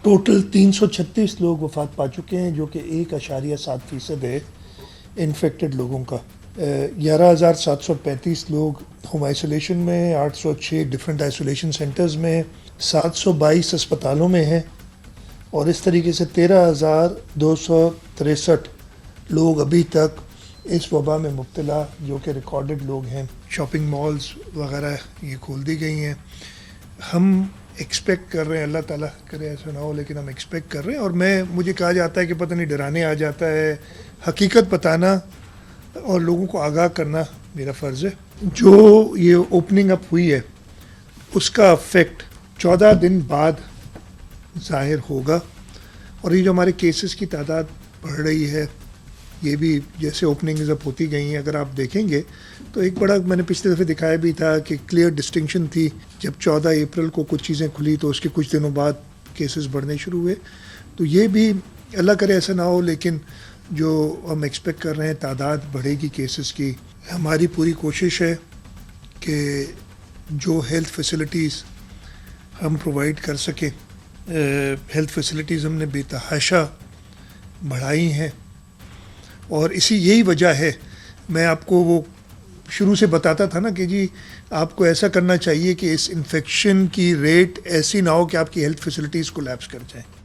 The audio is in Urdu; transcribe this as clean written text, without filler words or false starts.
ٹوٹل 336 لوگ وفات پا چکے ہیں، جو کہ 1.7% ہے انفیکٹڈ لوگوں کا۔ 11,735 لوگ ہوم آئسولیشن میں ہیں، 806 ڈفرینٹ آئسولیشن سینٹرز میں ہیں، 722 اسپتالوں میں ہیں، اور اس طریقے سے 13,263 لوگ ابھی تک اس وبا میں مبتلا جو کہ ریکارڈڈ لوگ ہیں۔ شاپنگ مالز وغیرہ یہ کھول دی گئی ہیں۔ ہم ایکسپیکٹ کر رہے ہیں، اللہ تعالیٰ کرے ایسا نہ ہو، لیکن ہم ایکسپیکٹ کر رہے ہیں، اور مجھے کہا جاتا ہے کہ پتہ نہیں ڈرانے آ جاتا ہے، حقیقت بتانا اور لوگوں کو آگاہ کرنا میرا فرض ہے۔ جو یہ اوپننگ اپ ہوئی ہے اس کا افیکٹ 14 دن بعد ظاہر ہوگا، اور یہ جو ہمارے کیسز کی تعداد بڑھ رہی ہے یہ بھی جیسے اوپننگز اپ ہوتی گئی ہیں، اگر آپ دیکھیں گے تو ایک بڑا میں نے پچھلے دفعہ دکھایا بھی تھا کہ کلیئر ڈسٹنکشن تھی، جب 14 اپریل کو کچھ چیزیں کھلی تو اس کے کچھ دنوں بعد کیسز بڑھنے شروع ہوئے۔ تو یہ بھی اللہ کرے ایسا نہ ہو، لیکن جو ہم ایکسپیکٹ کر رہے ہیں تعداد بڑھے گی کیسز کی۔ ہماری پوری کوشش ہے کہ جو ہیلتھ فیسلٹیز ہم پرووائڈ کر سکیں، ہیلتھ فیسلٹیز ہم نے بے تحاشا بڑھائی ہیں، اور یہی وجہ ہے، میں آپ کو وہ شروع سے بتاتا تھا نا کہ جی آپ کو ایسا کرنا چاہیے کہ اس انفیکشن کی ریٹ ایسی نہ ہو کہ آپ کی ہیلتھ فیسلٹیز کولیپس کر جائیں۔